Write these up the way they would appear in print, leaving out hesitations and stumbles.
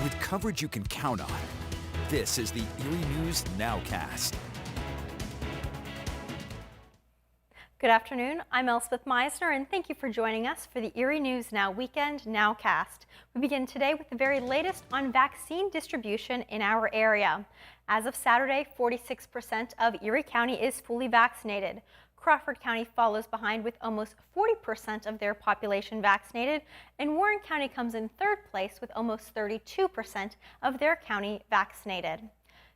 with coverage you can count on. This is the Erie News NOWCAST. Good afternoon, I'm Elspeth Meisner, and thank you for joining us for the Erie News Now Weekend NOWCAST. We begin today with the very latest on vaccine distribution in our area. As of Saturday, 46% of Erie County is fully vaccinated. Crawford County follows behind with almost 40% of their population vaccinated, and Warren County comes in third place with almost 32% of their county vaccinated.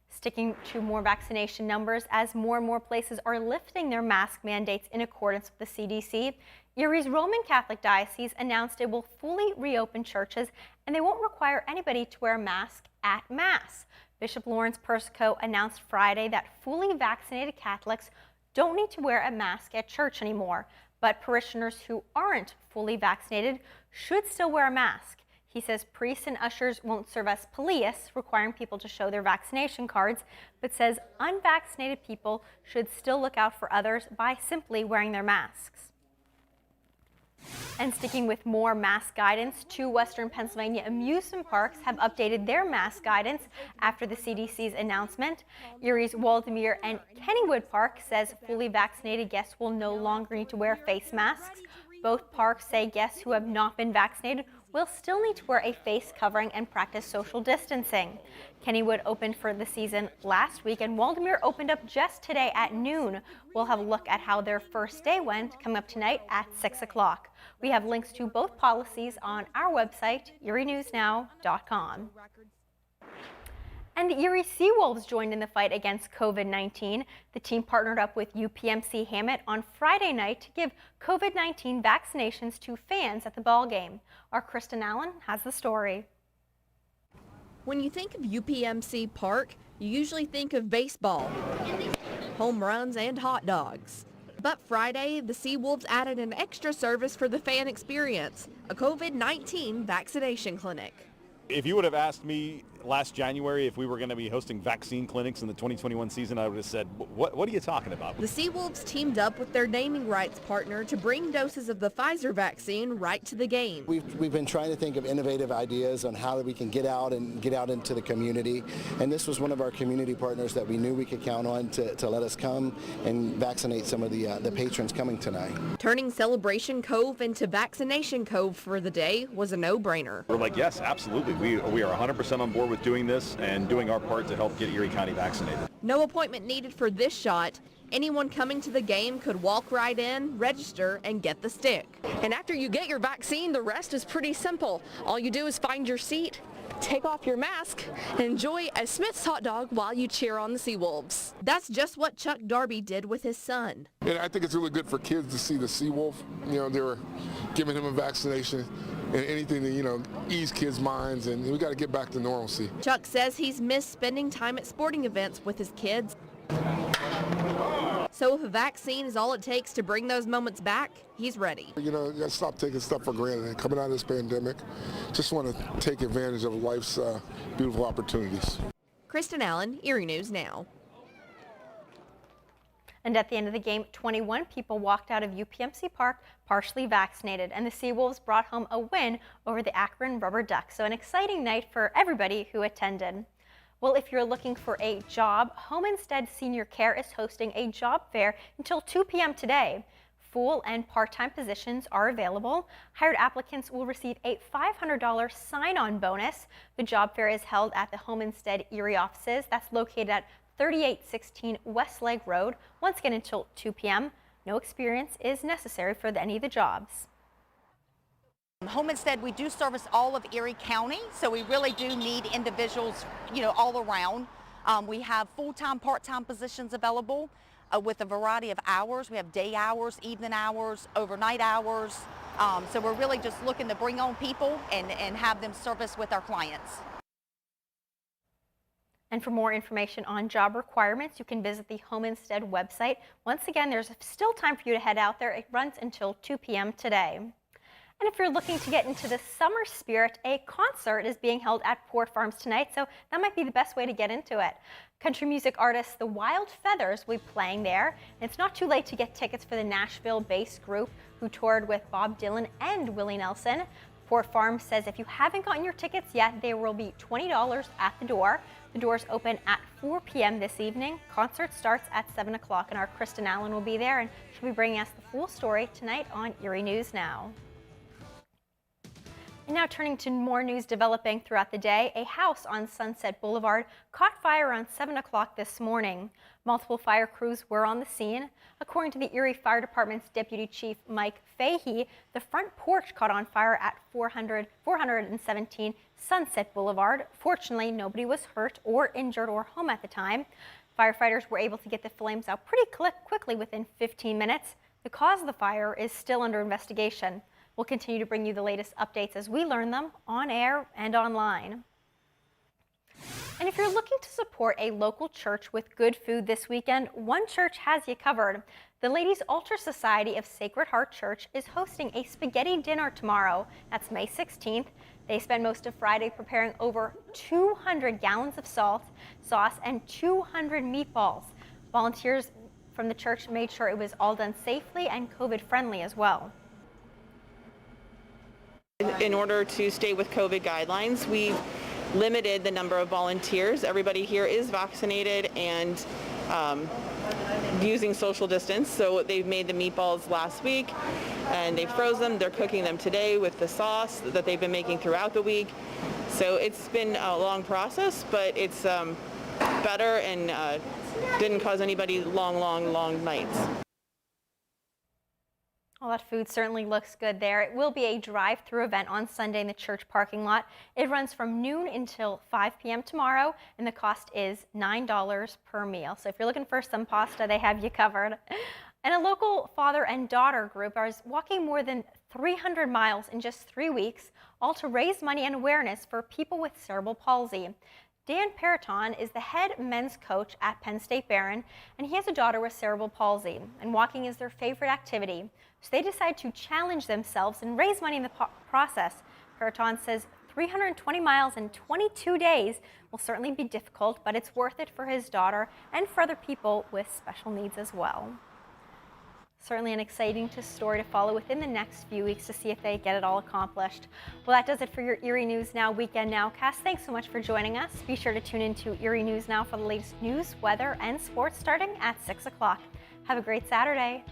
Sticking to more vaccination numbers as more and more places are lifting their mask mandates in accordance with the CDC, Erie's Roman Catholic Diocese announced it will fully reopen churches and they won't require anybody to wear a mask at Mass. Bishop Lawrence Persico announced Friday that fully vaccinated Catholics don't need to wear a mask at church anymore, but parishioners who aren't fully vaccinated should still wear a mask. He says priests and ushers won't serve as police, requiring people to show their vaccination cards, but says unvaccinated people should still look out for others by simply wearing their masks. And sticking with more mask guidance, 2 Western Pennsylvania amusement parks have updated their mask guidance after the CDC's announcement. Erie's Waldemere and Kennywood Park says fully vaccinated guests will no longer need to wear face masks. Both parks say guests who have not been vaccinated will still need to wear a face covering and practice social distancing. Kennywood opened for the season last week and Waldemere opened up just today at noon. We'll have a look at how their first day went coming up tonight at 6 o'clock. We have links to both policies on our website, erienewsnow.com. And the Erie Seawolves joined in the fight against COVID-19. The team partnered up with UPMC Hammett on Friday night to give COVID-19 vaccinations to fans at the ball game. Our Kristen Allen has the story. When you think of UPMC Park, you usually think of baseball, home runs, and hot dogs. But Friday, the Seawolves added an extra service for the fan experience, a COVID-19 vaccination clinic. If you would have asked me last January if we were going to be hosting vaccine clinics in the 2021 season, I would have said, what are you talking about? The Seawolves teamed up with their naming rights partner to bring doses of the Pfizer vaccine right to the game. We've been trying to think of innovative ideas on how we can get out into the community, and this was one of our community partners that we knew we could count on to let us come and vaccinate some of the patrons coming tonight. Turning Celebration Cove into Vaccination Cove for the day was a no-brainer. We're like, yes, absolutely. We are 100% on board with doing this and doing our part to help get Erie County vaccinated. No appointment needed for this shot. Anyone coming to the game could walk right in, register, and get the stick. And after you get your vaccine, the rest is pretty simple. All you do is find your seat, take off your mask, and enjoy a Smith's hot dog while you cheer on the Seawolves. That's just what Chuck Darby did with his son. And I think it's really good for kids to see the Seawolf. You know, they were giving him a vaccination and anything to, ease kids' minds, and we got to get back to normalcy. Chuck says he's missed spending time at sporting events with his kids. So if a vaccine is all it takes to bring those moments back, he's ready. You got to stop taking stuff for granted. And coming out of this pandemic, just want to take advantage of life's beautiful opportunities. Kristen Allen, Erie News Now. And at the end of the game, 21 people walked out of UPMC Park partially vaccinated, and the Seawolves brought home a win over the Akron Rubber Ducks. So an exciting night for everybody who attended. Well, if you're looking for a job, Home Instead Senior Care is hosting a job fair until 2 p.m. today. Full and part-time positions are available. Hired applicants will receive a $500 sign-on bonus. The job fair is held at the Home Instead Erie offices. That's located at 3816 West Leg Road. Once again until 2 p.m. No experience is necessary for any of the jobs. Home Instead, we do service all of Erie County, so we really do need individuals, all around. We have full-time, part-time positions available with a variety of hours. We have day hours, evening hours, overnight hours. So we're really just looking to bring on people and have them service with our clients. And for more information on job requirements, you can visit the Home Instead website. Once again, there's still time for you to head out there. It runs until 2 p.m. today. And if you're looking to get into the summer spirit, a concert is being held at Port Farms tonight, so that might be the best way to get into it. Country music artists The Wild Feathers will be playing there. And it's not too late to get tickets for the Nashville-based group who toured with Bob Dylan and Willie Nelson. Port Farm says if you haven't gotten your tickets yet, there will be $20 at the door. The doors open at 4 p.m. this evening. Concert starts at 7 o'clock, and our Kristen Allen will be there, and she'll be bringing us the full story tonight on Erie News Now. And now turning to more news developing throughout the day, a house on Sunset Boulevard caught fire around 7 o'clock this morning. Multiple fire crews were on the scene. According to the Erie Fire Department's Deputy Chief Mike Fahey, the front porch caught on fire at 417 Sunset Boulevard. Fortunately, nobody was hurt or injured or home at the time. Firefighters were able to get the flames out pretty quickly within 15 minutes. The cause of the fire is still under investigation. We'll continue to bring you the latest updates as we learn them on air and online. And if you're looking to support a local church with good food this weekend, one church has you covered. The Ladies Altar Society of Sacred Heart Church is hosting a spaghetti dinner tomorrow. That's May 16th. They spend most of Friday preparing over 200 gallons of salt, sauce, and 200 meatballs. Volunteers from the church made sure it was all done safely and COVID-friendly as well. In order to stay with COVID guidelines, we've limited the number of volunteers. Everybody here is vaccinated and using social distance. So they've made the meatballs last week and they froze them. They're cooking them today with the sauce that they've been making throughout the week. So it's been a long process, but it's better and didn't cause anybody long nights. Well, that food certainly looks good there. It will be a drive-through event on Sunday in the church parking lot. It runs from noon until 5 p.m. tomorrow, and the cost is $9 per meal. So if you're looking for some pasta, they have you covered. And a local father and daughter group is walking more than 300 miles in just 3 weeks, all to raise money and awareness for people with cerebral palsy. Dan Periton is the head men's coach at Penn State Barron, and he has a daughter with cerebral palsy, and walking is their favorite activity. So they decide to challenge themselves and raise money in the process. Periton says 320 miles in 22 days will certainly be difficult, but it's worth it for his daughter and for other people with special needs as well. Certainly an exciting story to follow within the next few weeks to see if they get it all accomplished. Well, that does it for your Erie News Now Weekend Nowcast. Thanks so much for joining us. Be sure to tune into Erie News Now for the latest news, weather, and sports starting at 6 o'clock. Have a great Saturday.